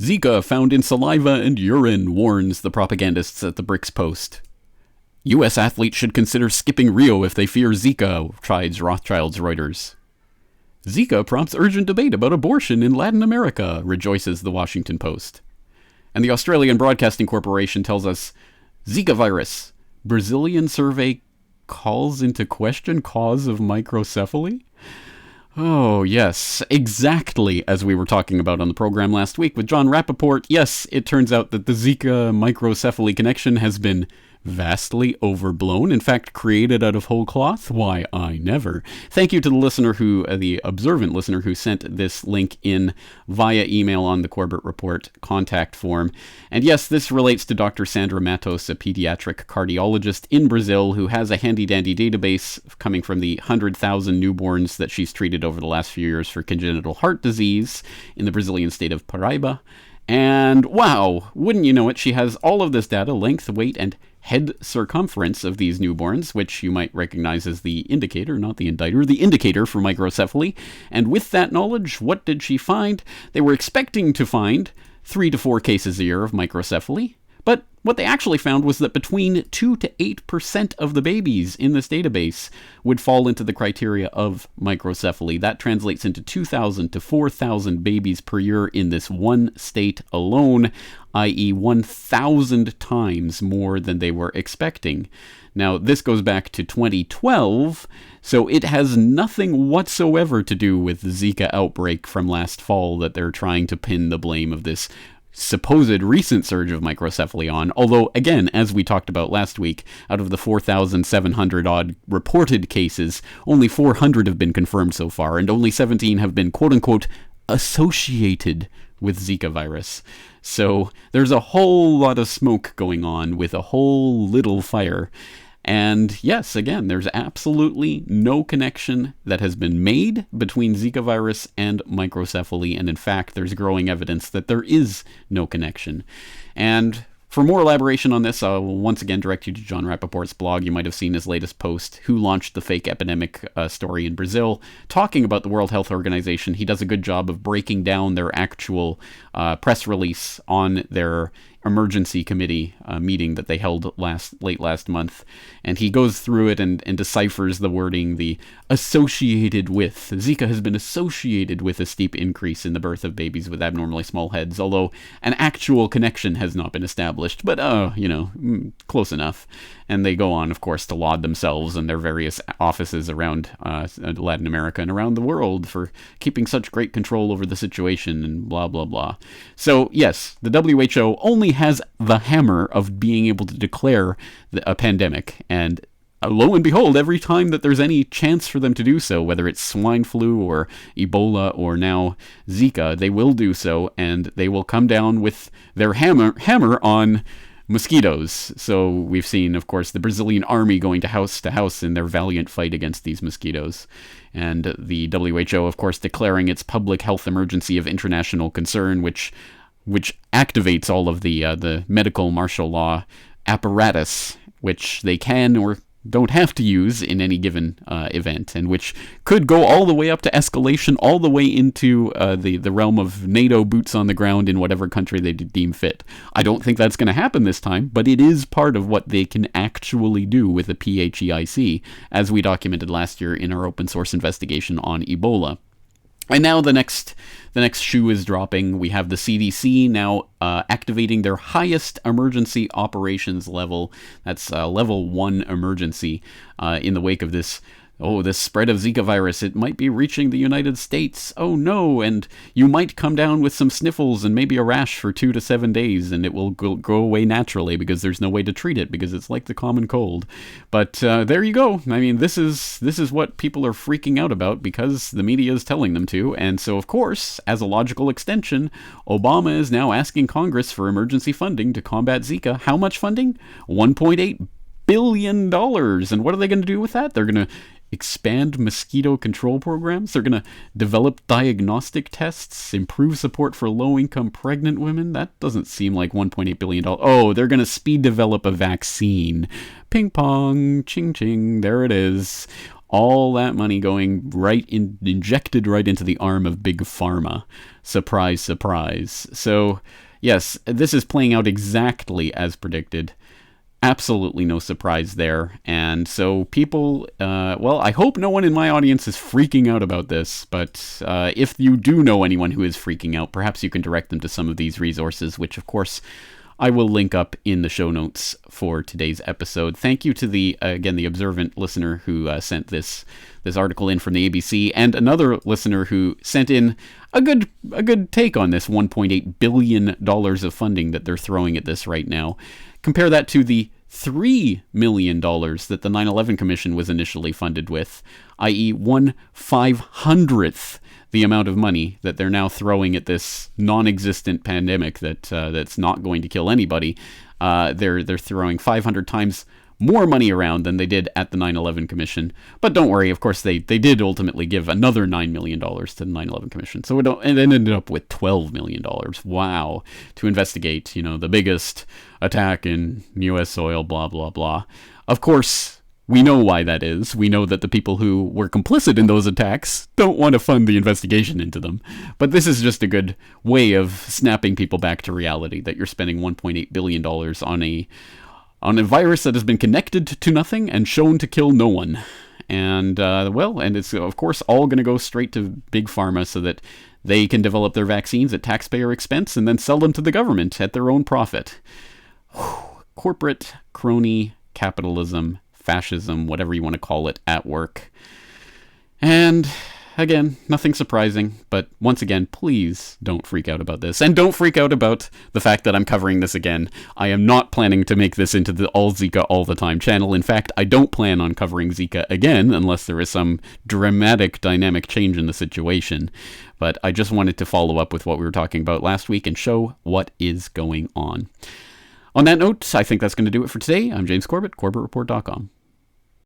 Zika found in saliva and urine, warns the propagandists at the BRICS Post. U.S. athletes should consider skipping Rio if they fear Zika, chides Rothschild's Reuters. Zika prompts urgent debate about abortion in Latin America, rejoices the Washington Post. And the Australian Broadcasting Corporation tells us, Zika virus, Brazilian survey calls into question cause of microcephaly? Oh, yes, exactly as we were talking about on the program last week with John Rappoport. Yes, it turns out that the Zika microcephaly connection has been vastly overblown, in fact created out of whole cloth. Why, I never. Thank you to the observant listener who sent this link in via email on the Corbett Report contact form. And yes, this relates to Dr. Sandra Matos, a pediatric cardiologist in Brazil who has a handy-dandy database coming from the 100,000 newborns that she's treated over the last few years for congenital heart disease in the Brazilian state of Paraíba. And wow, wouldn't you know it, she has all of this data, length, weight, and head circumference of these newborns, which you might recognize as the indicator, not the inditer, the indicator for microcephaly. And with that knowledge, what did she find? They were expecting to find 3 to 4 cases a year of microcephaly, but what they actually found was that between 2 to 8% of the babies in this database would fall into the criteria of microcephaly. That translates into 2,000 to 4,000 babies per year in this one state alone, i.e. 1,000 times more than they were expecting. Now, this goes back to 2012, so it has nothing whatsoever to do with the Zika outbreak from last fall that they're trying to pin the blame of this supposed recent surge of microcephaly on, although, again, as we talked about last week, out of the 4,700-odd reported cases, only 400 have been confirmed so far, and only 17 have been quote-unquote associated with Zika virus. So there's a whole lot of smoke going on with a whole little fire. And yes, again, there's absolutely no connection that has been made between Zika virus and microcephaly, and in fact, there's growing evidence that there is no connection. And for more elaboration on this, I will once again direct you to John Rappoport's blog. You might have seen his latest post, Who Launched the Fake Epidemic story in Brazil, talking about the World Health Organization. He does a good job of breaking down their actual press release on their emergency committee meeting that they held late last month, and he goes through it and deciphers the wording, the associated with. Zika has been associated with a steep increase in the birth of babies with abnormally small heads, although an actual connection has not been established, but close enough. And they go on, of course, to laud themselves and their various offices around Latin America and around the world for keeping such great control over the situation and blah, blah, blah. So, yes, the WHO only has the hammer of being able to declare a pandemic, and lo and behold, every time that there's any chance for them to do so, whether it's swine flu or Ebola or now Zika, they will do so, and they will come down with their hammer on mosquitoes. So we've seen, of course, the Brazilian army going to house in their valiant fight against these mosquitoes. And the WHO, of course, declaring its public health emergency of international concern, which activates all of the medical martial law apparatus, which they can or don't have to use in any given event, and which could go all the way up to escalation, all the way into the realm of NATO boots on the ground in whatever country they deem fit. I don't think that's going to happen this time, but it is part of what they can actually do with the PHEIC, as we documented last year in our open source investigation on Ebola. And now the next shoe is dropping. We have the CDC now activating their highest emergency operations level. That's level 1 emergency in the wake of this spread of Zika virus. It might be reaching the United States. Oh no, and you might come down with some sniffles and maybe a rash for 2 to 7 days, and it will go away naturally because there's no way to treat it, because it's like the common cold. But there you go. I mean, this is what people are freaking out about because the media is telling them to. And so, of course, as a logical extension, Obama is now asking Congress for emergency funding to combat Zika. How much funding? $1.8 billion. And what are they going to do with that? They're going to expand mosquito control programs. They're going to develop diagnostic tests, improve support for low-income pregnant women. That doesn't seem like $1.8 billion. Oh, they're going to speed develop a vaccine. Ping pong, ching ching, there it is. All that money going injected right into the arm of Big Pharma. Surprise, surprise. So, yes, this is playing out exactly as predicted. Absolutely no surprise there. And so people, I hope no one in my audience is freaking out about this, but if you do know anyone who is freaking out, perhaps you can direct them to some of these resources, which of course I will link up in the show notes for today's episode. Thank you to the observant listener who sent this article in from the ABC, and another listener who sent in a good take on this $1.8 billion of funding that they're throwing at this right now. Compare that to the $3 million that the 9/11 Commission was initially funded with, i.e. 1/500th the amount of money that they're now throwing at this non-existent pandemic that's not going to kill anybody. They're throwing 500 times more money around than they did at the 9/11 Commission. But don't worry, of course, they did ultimately give another $9 million to the 9/11 Commission. So it ended up with $12 million. Wow. To investigate, the biggest attack in U.S. soil, blah, blah, blah. Of course, we know why that is. We know that the people who were complicit in those attacks don't want to fund the investigation into them. But this is just a good way of snapping people back to reality, that you're spending $1.8 billion on a virus that has been connected to nothing and shown to kill no one. And, and it's, of course, all going to go straight to Big Pharma so that they can develop their vaccines at taxpayer expense and then sell them to the government at their own profit. Corporate, crony, capitalism, fascism, whatever you want to call it, at work. And again, nothing surprising, but once again, please don't freak out about this. And don't freak out about the fact that I'm covering this again. I am not planning to make this into the All Zika All the Time channel. In fact, I don't plan on covering Zika again unless there is some dramatic dynamic change in the situation. But I just wanted to follow up with what we were talking about last week and show what is going on. On that note, I think that's going to do it for today. I'm James Corbett, CorbettReport.com.